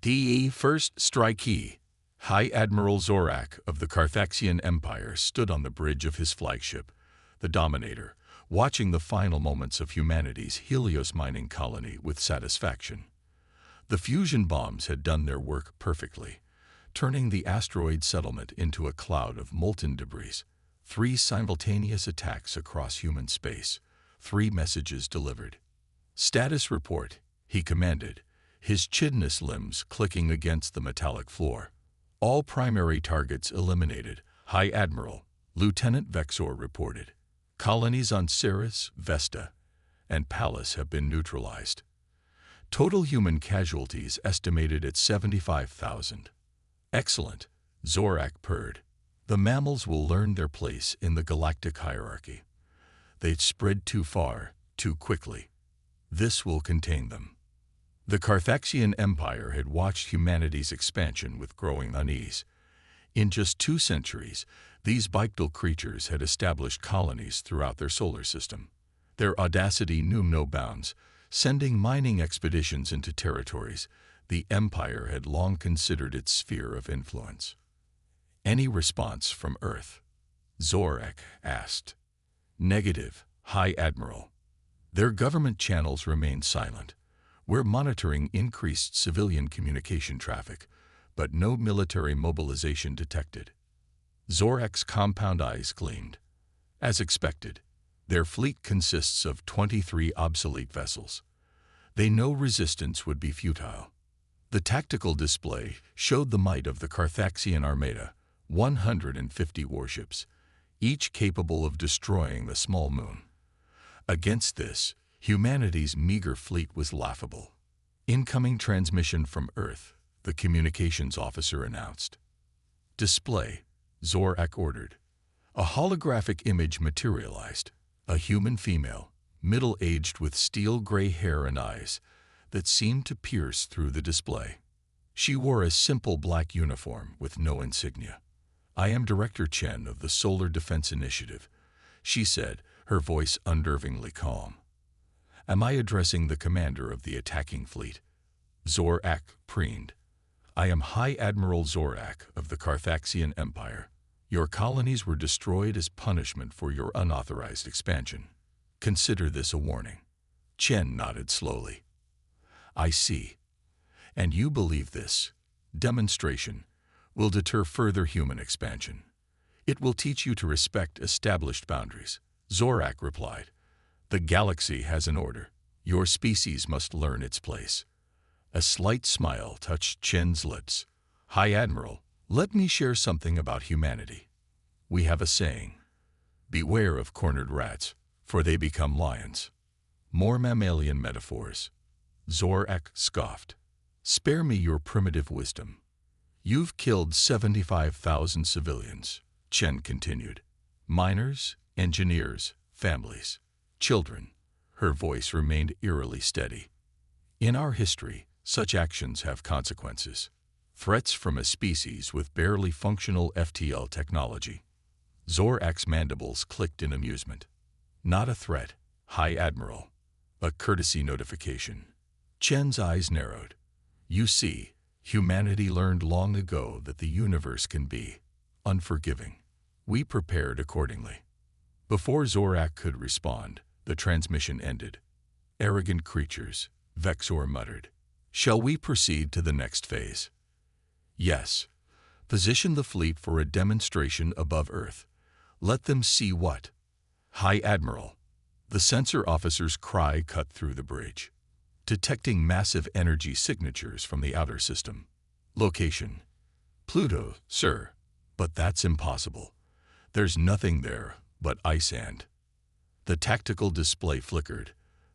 The first strikee, High Admiral Zorak of the Carthaxian Empire, stood on the bridge of his flagship, the Dominator, watching the final moments of humanity's Helios mining colony with satisfaction. The fusion bombs had done their work perfectly, turning the asteroid settlement into a cloud of molten debris. 3 simultaneous attacks across human space, 3 messages delivered. Status report, he commanded, his chitinous limbs clicking against the metallic floor. All primary targets eliminated, High Admiral, Lieutenant Vexor reported. Colonies on Ceres, Vesta, and Pallas have been neutralized. Total human casualties estimated at 75,000. Excellent, Zorak purred. The mammals will learn their place in the galactic hierarchy. They'd spread too far, too quickly. This will contain them. The Carthaxian Empire had watched humanity's expansion with growing unease. In just 2 centuries, these bipedal creatures had established colonies throughout their solar system. Their audacity knew no bounds, sending mining expeditions into territories the Empire had long considered its sphere of influence. Any response from Earth? Zorak asked. Negative, High Admiral. Their government channels remain silent. We're monitoring increased civilian communication traffic, but no military mobilization detected. Zorak's compound eyes gleamed. As expected, their fleet consists of 23 obsolete vessels. They know resistance would be futile. The tactical display showed the might of the Carthaxian Armada, 150 warships, each capable of destroying the small moon. Against this, humanity's meager fleet was laughable. Incoming transmission from Earth, the communications officer announced. Display, Zorak ordered. A holographic image materialized, a human female, middle-aged with steel-gray hair and eyes that seemed to pierce through the display. She wore a simple black uniform with no insignia. I am Director Chen of the Solar Defense Initiative, she said, her voice unnervingly calm. Am I addressing the commander of the attacking fleet? Zorak preened. I am High Admiral Zorak of the Carthaxian Empire. Your colonies were destroyed as punishment for your unauthorized expansion. Consider this a warning. Chen nodded slowly. I see. And you believe this demonstration will deter further human expansion. It will teach you to respect established boundaries. Zorak replied. The galaxy has an order. Your species must learn its place. A slight smile touched Chen's lips. High Admiral, let me share something about humanity. We have a saying. Beware of cornered rats, for they become lions. More mammalian metaphors. Zorak scoffed. Spare me your primitive wisdom. You've killed 75,000 civilians, Chen continued. Miners, engineers, families, children. Her voice remained eerily steady. In our history, such actions have consequences. Threats from a species with barely functional FTL technology. Zorak's mandibles clicked in amusement. Not a threat, High Admiral. A courtesy notification. Chen's eyes narrowed. You see, humanity learned long ago that the universe can be unforgiving. We prepared accordingly. Before Zorak could respond, the transmission ended. Arrogant creatures, Vexor muttered. Shall we proceed to the next phase? Yes. Position the fleet for a demonstration above Earth. Let them see what? High Admiral. The sensor officer's cry cut through the bridge. Detecting massive energy signatures from the outer system. Location. Pluto, sir. But that's impossible. There's nothing there but ice and. The tactical display flickered,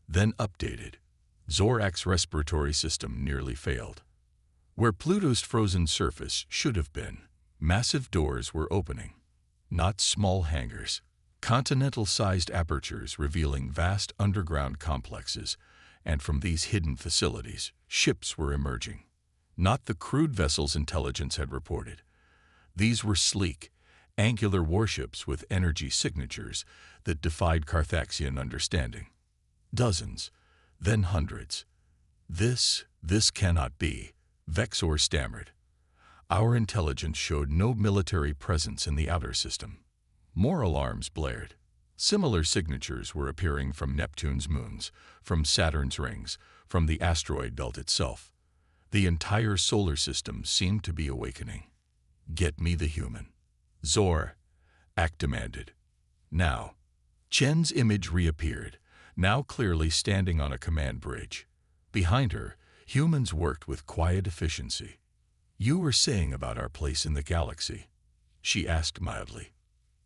then updated. Zorak's respiratory system nearly failed. Where Pluto's frozen surface should have been, massive doors were opening. Not small hangars. Continental-sized apertures revealing vast underground complexes, and from these hidden facilities, ships were emerging. Not the crude vessels intelligence had reported. These were sleek, angular warships with energy signatures that defied Carthaxian understanding. Dozens, then hundreds. This cannot be, Vexor stammered. Our intelligence showed no military presence in the outer system. More alarms blared. Similar signatures were appearing from Neptune's moons, from Saturn's rings, from the asteroid belt itself. The entire solar system seemed to be awakening. "Get me the human," Zorak demanded. Now. Chen's image reappeared, now clearly standing on a command bridge. Behind her, humans worked with quiet efficiency. "You were saying about our place in the galaxy," she asked mildly.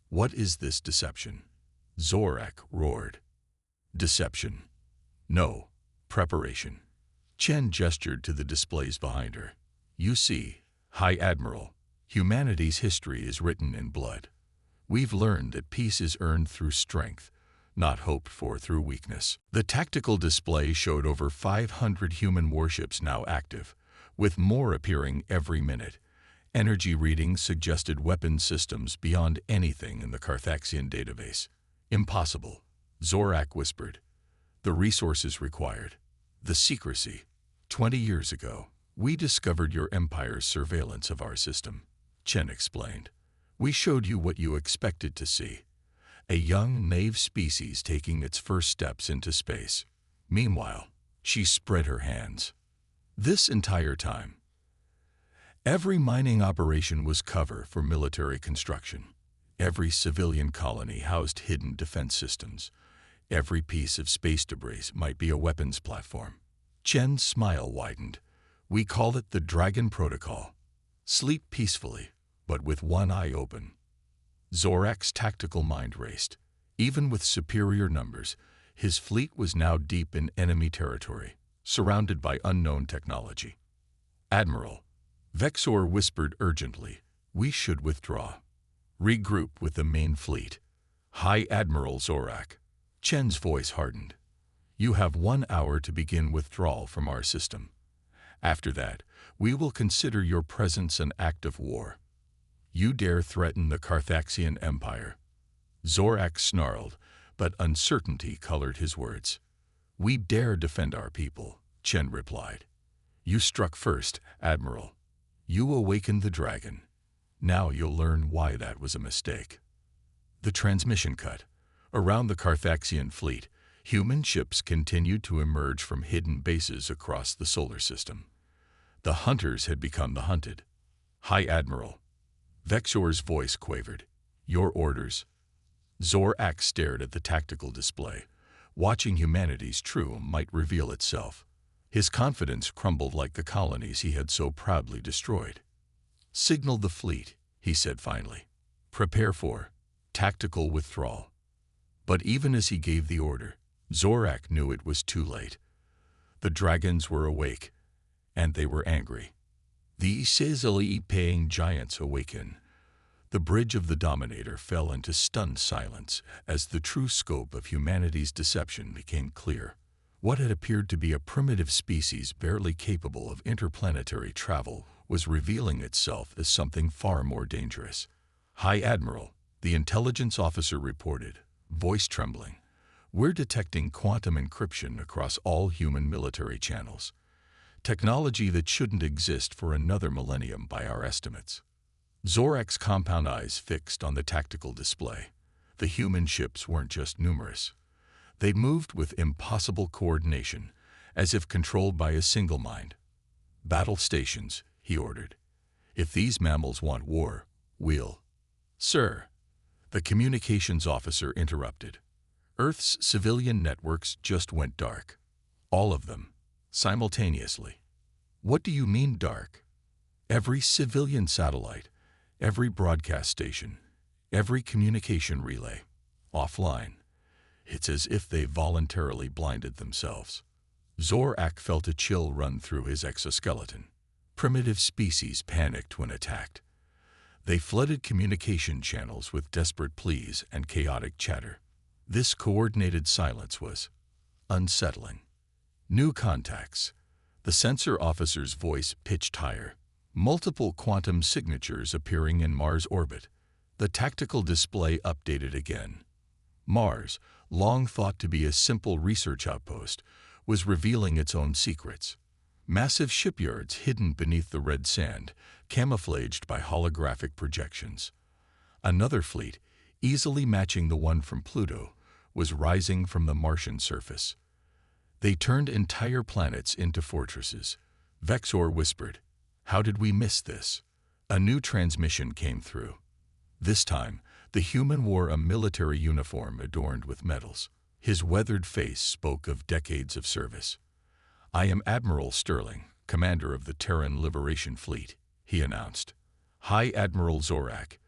"What is this deception?" Zorak roared. "Deception? No, preparation." Chen gestured to the displays behind her. "You see, High Admiral, humanity's history is written in blood. We've learned that peace is earned through strength, not hoped for through weakness." The tactical display showed over 500 human warships now active, with more appearing every minute. Energy readings suggested weapon systems beyond anything in the Carthaxian database. "Impossible," Zorak whispered. "The resources required, the secrecy. 20 years ago, we discovered your empire's surveillance of our system," Chen explained. "We showed you what you expected to see. A young, naive species taking its first steps into space. Meanwhile," she spread her hands. "This entire time, every mining operation was cover for military construction. Every civilian colony housed hidden defense systems. Every piece of space debris might be a weapons platform." Chen's smile widened. "We call it the Dragon Protocol. Sleep peacefully, but with one eye open." Zorak's tactical mind raced. Even with superior numbers, his fleet was now deep in enemy territory, surrounded by unknown technology. "Admiral," Vexor whispered urgently, "we should withdraw. Regroup with the main fleet." "High Admiral Zorak." Chen's voice hardened. "You have 1 hour to begin withdrawal from our system. After that, we will consider your presence an act of war. You dare threaten the Carthaxian Empire?" Zorak snarled, but uncertainty colored his words. "We dare defend our people," Chen replied. "You struck first, Admiral. You awakened the dragon. Now you'll learn why that was a mistake." The transmission cut. Around the Carthaxian fleet, human ships continued to emerge from hidden bases across the solar system. The hunters had become the hunted. "High Admiral." Vexor's voice quavered. "Your orders?" Zorak stared at the tactical display, watching humanity's true might reveal itself. His confidence crumbled like the colonies he had so proudly destroyed. "Signal the fleet," he said finally. "Prepare for tactical withdrawal." But even as he gave the order, Zorak knew it was too late. The dragons were awake, and they were angry. The Escalates giants awaken. The bridge of the Dominator fell into stunned silence as the true scope of humanity's deception became clear. What had appeared to be a primitive species barely capable of interplanetary travel was revealing itself as something far more dangerous. "High Admiral," the intelligence officer reported, voice trembling, "we're detecting quantum encryption across all human military channels. Technology that shouldn't exist for another millennium by our estimates." Zorak's compound eyes fixed on the tactical display. The human ships weren't just numerous. They moved with impossible coordination, as if controlled by a single mind. "Battle stations," he ordered. "If these mammals want war, we'll—" "Sir," the communications officer interrupted. "Earth's civilian networks just went dark. All of them, simultaneously." "What do you mean dark?" "Every civilian satellite, every broadcast station, every communication relay, offline. It's as if they voluntarily blinded themselves." Zorak felt a chill run through his exoskeleton. Primitive species panicked when attacked. They flooded communication channels with desperate pleas and chaotic chatter. This coordinated silence was unsettling. "New contacts." The sensor officer's voice pitched higher. Multiple quantum signatures appearing in Mars' orbit. The tactical display updated again. Mars, long thought to be a simple research outpost, was revealing its own secrets. Massive shipyards hidden beneath the red sand, camouflaged by holographic projections. Another fleet, easily matching the one from Pluto, was rising from the Martian surface. They turned entire planets into fortresses. Vexor whispered, "How did we miss this?" A new transmission came through. This time, the human wore a military uniform adorned with medals. His weathered face spoke of decades of service. "I am Admiral Sterling, commander of the Terran Liberation Fleet," he announced. "High Admiral Zorak,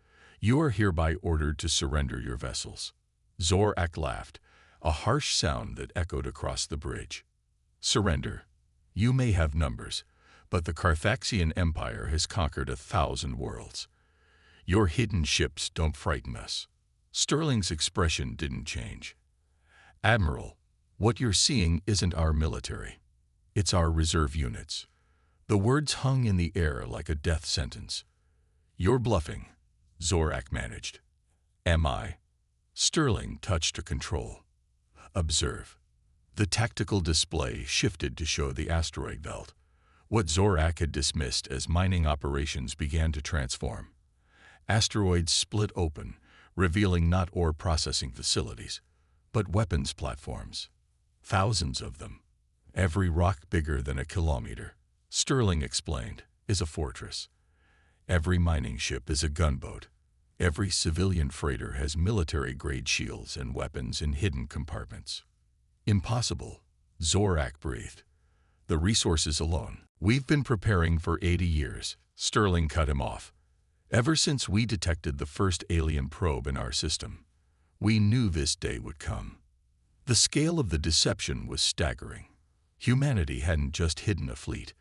you are hereby ordered to surrender your vessels." Zorak laughed, a harsh sound that echoed across the bridge. "Surrender. You may have numbers, but the Carthaxian Empire has conquered 1,000 worlds. Your hidden ships don't frighten us." Sterling's expression didn't change. "Admiral, what you're seeing isn't our military. It's our reserve units." The words hung in the air like a death sentence. "You're bluffing," Zorak managed. "Am I?" Sterling touched a control. "Observe." The tactical display shifted to show the asteroid belt. What Zorak had dismissed as mining operations began to transform. Asteroids split open, revealing not ore processing facilities, but weapons platforms. Thousands of them. Every rock bigger than a kilometer, Sterling explained, is a fortress. Every mining ship is a gunboat. Every civilian freighter has military-grade shields and weapons in hidden compartments. "Impossible," Zorak breathed. "The resources alone. We've been preparing for 80 years, Sterling cut him off. "Ever since we detected the first alien probe in our system. We knew this day would come." The scale of the deception was staggering. Humanity hadn't just hidden a fleet.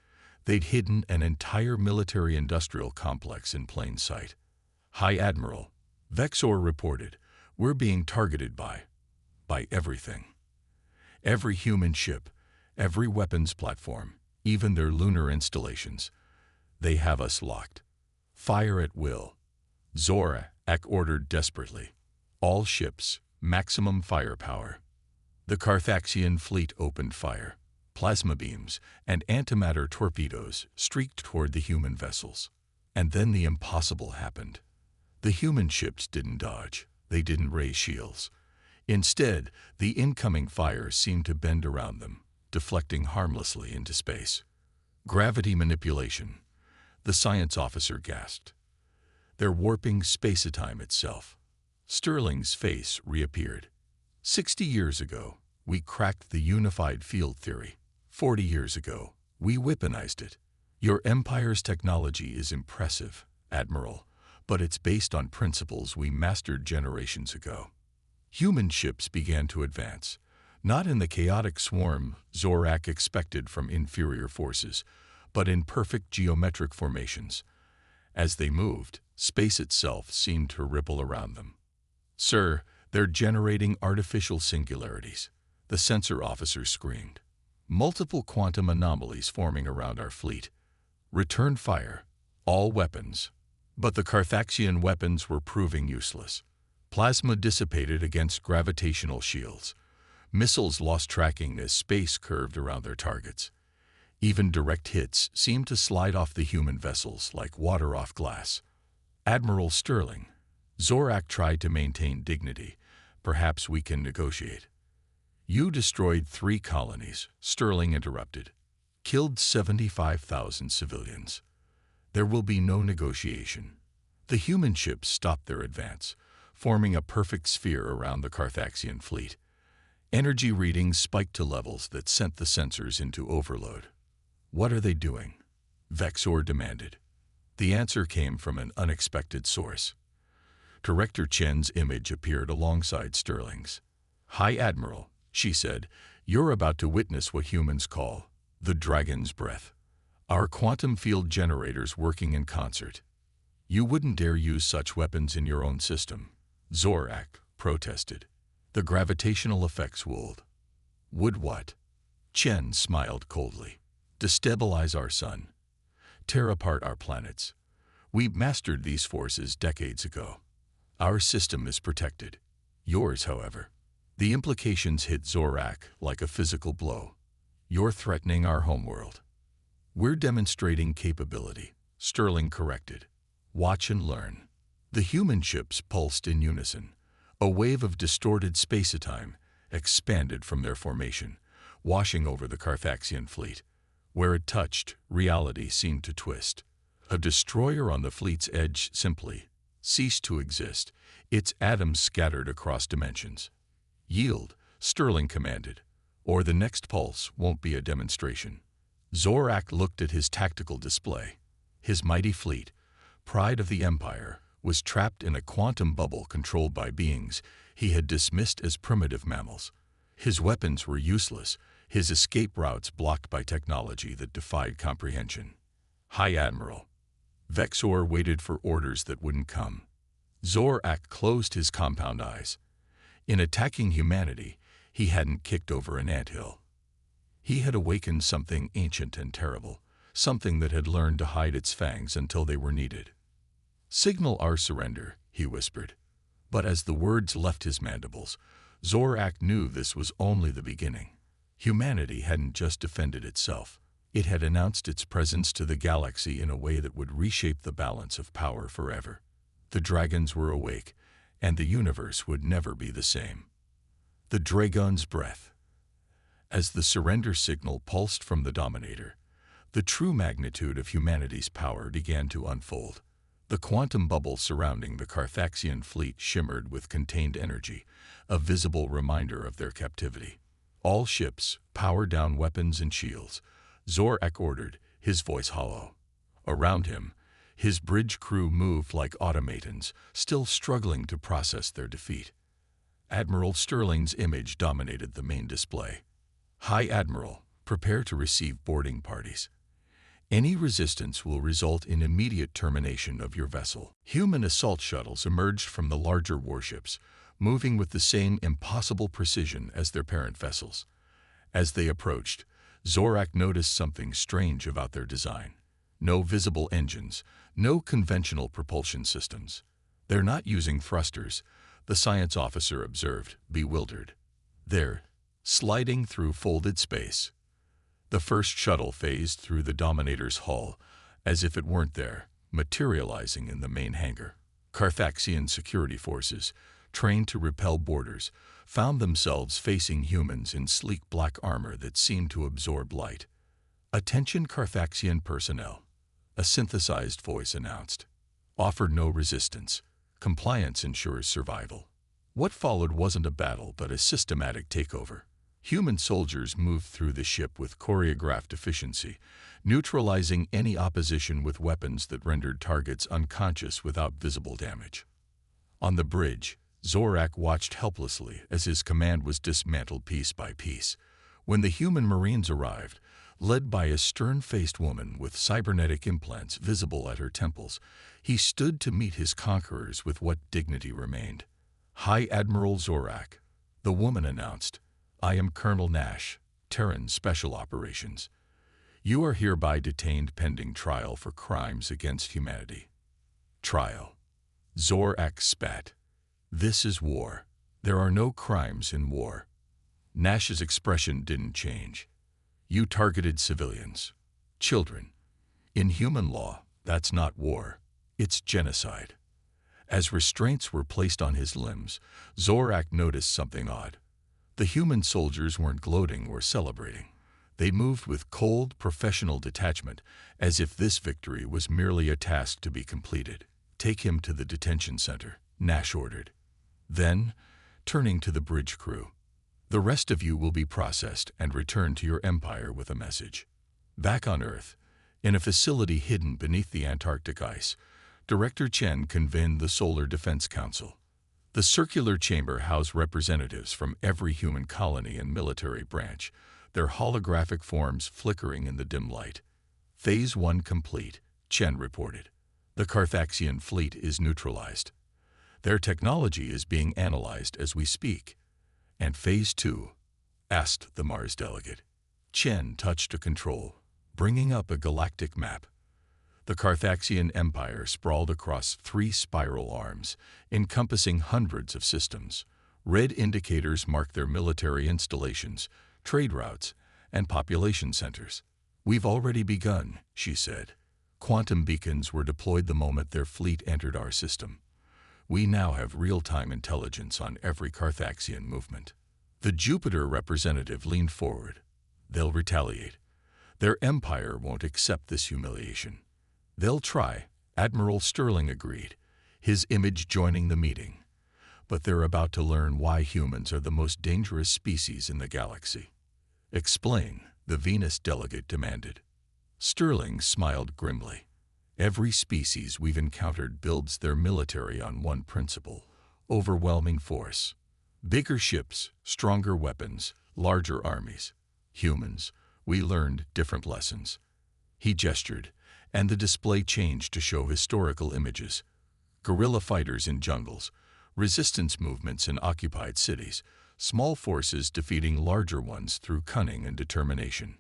They'd hidden an entire military-industrial complex in plain sight. "High Admiral," Vexor reported, "we're being targeted by everything. Every human ship, every weapons platform, even their lunar installations. They have us locked. Fire at will." Zorak ordered desperately. "All ships, maximum firepower." The Carthaxian fleet opened fire. Plasma beams and antimatter torpedoes streaked toward the human vessels. And then the impossible happened. The human ships didn't dodge. They didn't raise shields. Instead, the incoming fire seemed to bend around them, deflecting harmlessly into space. "Gravity manipulation," the science officer gasped. "They're warping space-time itself." Sterling's face reappeared. 60 years ago, we cracked the unified field theory. 40 years ago, we weaponized it. Your empire's technology is impressive, Admiral, but it's based on principles we mastered generations ago. Human ships began to advance, not in the chaotic swarm Zorak expected from inferior forces, but in perfect geometric formations. As they moved, space itself seemed to ripple around them. "Sir, they're generating artificial singularities," the sensor officer screamed. "Multiple quantum anomalies forming around our fleet. Return fire. All weapons." But the Carthaxian weapons were proving useless. Plasma dissipated against gravitational shields. Missiles lost tracking as space curved around their targets. Even direct hits seemed to slide off the human vessels like water off glass. "Admiral Sterling," Zorak tried to maintain dignity. "Perhaps we can negotiate." "You destroyed 3 colonies," Sterling interrupted. "Killed 75,000 civilians. There will be no negotiation." The human ships stopped their advance, forming a perfect sphere around the Carthaxian fleet. Energy readings spiked to levels that sent the sensors into overload. "What are they doing?" Vexor demanded. The answer came from an unexpected source. Director Chen's image appeared alongside Sterling's. "High Admiral," she said, "you're about to witness what humans call the dragon's breath. Our quantum field generators working in concert. You wouldn't dare use such weapons in your own system," Zorak protested. "The gravitational effects would what?" Chen smiled coldly. "Destabilize our sun. Tear apart our planets. We mastered these forces decades ago. Our system is protected. Yours, however." The implications hit Zorak like a physical blow. "You're threatening our homeworld." "We're demonstrating capability," Sterling corrected. "Watch and learn." The human ships pulsed in unison. A wave of distorted space-time expanded from their formation, washing over the Carthaxian fleet. Where it touched, reality seemed to twist. A destroyer on the fleet's edge simply ceased to exist, its atoms scattered across dimensions. "Yield," Sterling commanded, "or the next pulse won't be a demonstration." Zorak looked at his tactical display. His mighty fleet, pride of the Empire, was trapped in a quantum bubble controlled by beings he had dismissed as primitive mammals. His weapons were useless, his escape routes blocked by technology that defied comprehension. "High Admiral." Vexor waited for orders that wouldn't come. Zorak closed his compound eyes. In attacking humanity, he hadn't kicked over an anthill. He had awakened something ancient and terrible, something that had learned to hide its fangs until they were needed. "Signal our surrender," he whispered. But as the words left his mandibles, Zorak knew this was only the beginning. Humanity hadn't just defended itself. It had announced its presence to the galaxy in a way that would reshape the balance of power forever. The dragons were awake, and the universe would never be the same. The Dragon's breath. As the surrender signal pulsed from the Dominator, the true magnitude of humanity's power began to unfold. The quantum bubble surrounding the Carthaxian fleet shimmered with contained energy, a visible reminder of their captivity. "All ships, power down weapons and shields," Zorak ordered, his voice hollow. Around him, his bridge crew moved like automatons, still struggling to process their defeat. Admiral Sterling's image dominated the main display. "High Admiral, prepare to receive boarding parties. Any resistance will result in immediate termination of your vessel." Human assault shuttles emerged from the larger warships, moving with the same impossible precision as their parent vessels. As they approached, Zorak noticed something strange about their design. No visible engines, no conventional propulsion systems. "They're not using thrusters," the science officer observed, bewildered. "They're sliding through folded space." The first shuttle phased through the Dominator's hull, as if it weren't there, materializing in the main hangar. Carthaxian security forces, trained to repel boarders, found themselves facing humans in sleek black armor that seemed to absorb light. "Attention Carthaxian personnel," a synthesized voice announced. "Offer no resistance. Compliance ensures survival." What followed wasn't a battle, but a systematic takeover. Human soldiers moved through the ship with choreographed efficiency, neutralizing any opposition with weapons that rendered targets unconscious without visible damage. On the bridge, Zorak watched helplessly as his command was dismantled piece by piece. When the human Marines arrived, led by a stern-faced woman with cybernetic implants visible at her temples, he stood to meet his conquerors with what dignity remained. "High Admiral Zorak," the woman announced, "I am Colonel Nash, Terran Special Operations. You are hereby detained pending trial for crimes against humanity." "Trial?" Zorak spat. "This is war. There are no crimes in war." Nash's expression didn't change. "You targeted civilians, children. In human law, that's not war. It's genocide." As restraints were placed on his limbs, Zorak noticed something odd. The human soldiers weren't gloating or celebrating. They moved with cold, professional detachment, as if this victory was merely a task to be completed. "Take him to the detention center," Nash ordered. Then, turning to the bridge crew, "The rest of you will be processed and returned to your empire with a message." Back on Earth, in a facility hidden beneath the Antarctic ice, Director Chen convened the Solar Defense Council. The circular chamber housed representatives from every human colony and military branch, their holographic forms flickering in the dim light. "Phase 1 complete," Chen reported. "The Carthaxian fleet is neutralized. Their technology is being analyzed as we speak." "And Phase 2?" asked the Mars delegate. Chen touched a control, bringing up a galactic map. The Carthaxian Empire sprawled across 3 spiral arms, encompassing hundreds of systems. Red indicators marked their military installations, trade routes, and population centers. "We've already begun," she said. "Quantum beacons were deployed the moment their fleet entered our system. We now have real-time intelligence on every Carthaxian movement." The Jupiter representative leaned forward. "They'll retaliate. Their empire won't accept this humiliation." "They'll try," Admiral Sterling agreed, his image joining the meeting. "But they're about to learn why humans are the most dangerous species in the galaxy." "Explain," the Venus delegate demanded. Sterling smiled grimly. "Every species we've encountered builds their military on one principle: overwhelming force. Bigger ships, stronger weapons, larger armies. Humans, we learned different lessons." He gestured, and the display changed to show historical images: guerrilla fighters in jungles, resistance movements in occupied cities, small forces defeating larger ones through cunning and determination.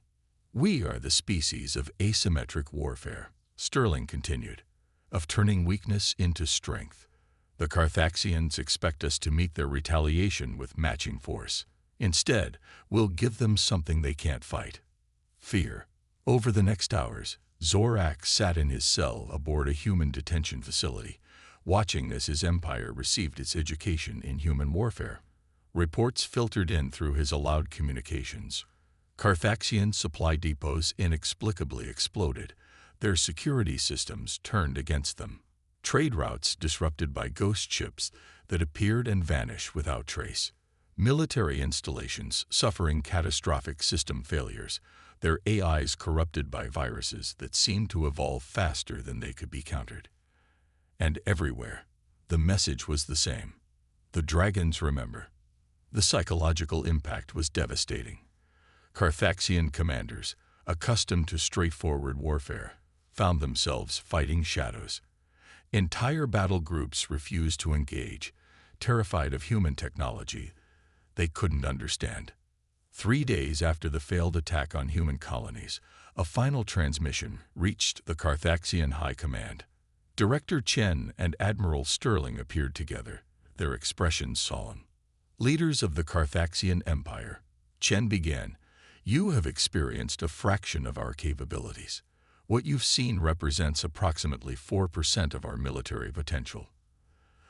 "We are the species of asymmetric warfare," Sterling continued, "of turning weakness into strength. The Carthaxians expect us to meet their retaliation with matching force. Instead, we'll give them something they can't fight: fear." Over the next hours, Zorak sat in his cell aboard a human detention facility, watching as his empire received its education in human warfare. Reports filtered in through his allowed communications. Carthaxian supply depots inexplicably exploded, their security systems turned against them. Trade routes disrupted by ghost ships that appeared and vanished without trace. Military installations suffering catastrophic system failures, their AIs corrupted by viruses that seemed to evolve faster than they could be countered. And everywhere, the message was the same: the dragons remember. The psychological impact was devastating. Carthaxian commanders, accustomed to straightforward warfare, found themselves fighting shadows. Entire battle groups refused to engage, terrified of human technology they couldn't understand. 3 days after the failed attack on human colonies, a final transmission reached the Carthaxian High Command. Director Chen and Admiral Sterling appeared together, their expressions solemn. "Leaders of the Carthaxian Empire," Chen began, "you have experienced a fraction of our capabilities. What you've seen represents approximately 4% of our military potential."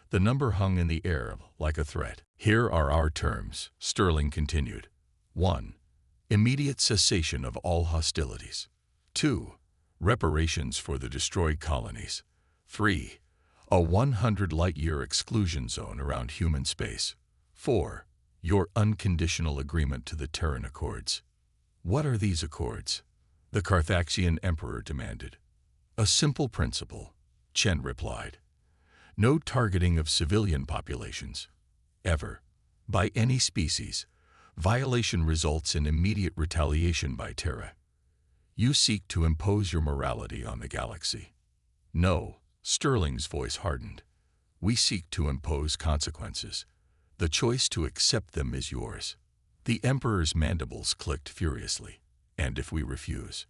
The number hung in the air like a threat. "Here are our terms," Sterling continued. 1. Immediate cessation of all hostilities. 2. Reparations for the destroyed colonies. 3. A 100 light-year exclusion zone around human space. 4. Your unconditional agreement to the Terran Accords. "What are these accords?" the Carthaxian Emperor demanded. "A simple principle," Chen replied. "No targeting of civilian populations. Ever. By any species. Violation results in immediate retaliation by Terra. You seek to impose your morality on the galaxy." "No," Sterling's voice hardened. "We seek to impose consequences. The choice to accept them is yours." The Emperor's mandibles clicked furiously. "And if we refuse?"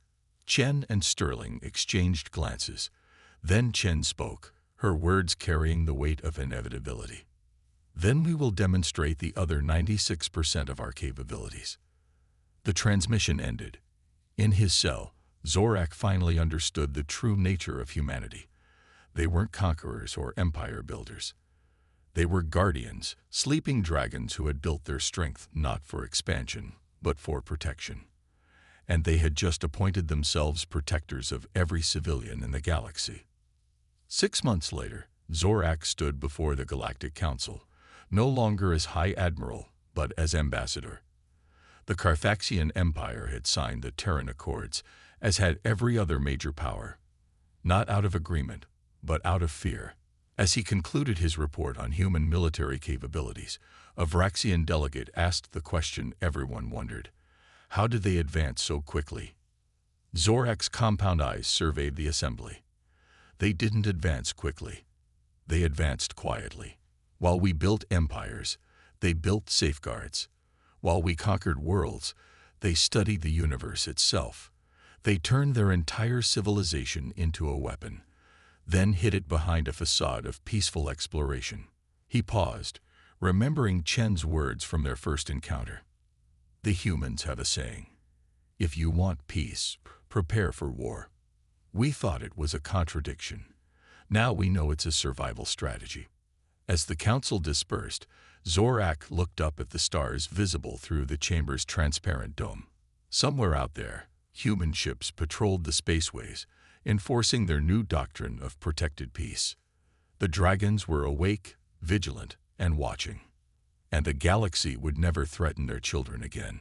Chen and Sterling exchanged glances. Then Chen spoke, her words carrying the weight of inevitability. "Then we will demonstrate the other 96% of our capabilities." The transmission ended. In his cell, Zorak finally understood the true nature of humanity. They weren't conquerors or empire builders. They were guardians, sleeping dragons who had built their strength not for expansion, but for protection. And they had just appointed themselves protectors of every civilian in the galaxy. 6 months later, Zorak stood before the Galactic Council, no longer as High Admiral, but as Ambassador. The Carthaxian Empire had signed the Terran Accords, as had every other major power. Not out of agreement, but out of fear. As he concluded his report on human military capabilities, a Vraxian delegate asked the question everyone wondered: how did they advance so quickly? Zorak's compound eyes surveyed the assembly. They didn't advance quickly. They advanced quietly. While we built empires, they built safeguards. While we conquered worlds, they studied the universe itself. They turned their entire civilization into a weapon, then hid it behind a facade of peaceful exploration. He paused, remembering Chen's words from their first encounter. "The humans have a saying. If you want peace, prepare for war. We thought it was a contradiction. Now we know it's a survival strategy. As the council dispersed, Zorak looked up at the stars visible through the chamber's transparent dome. Somewhere out there, human ships patrolled the spaceways, enforcing their new doctrine of protected peace. The dragons were awake, vigilant, and watching. And the galaxy would never threaten their children again.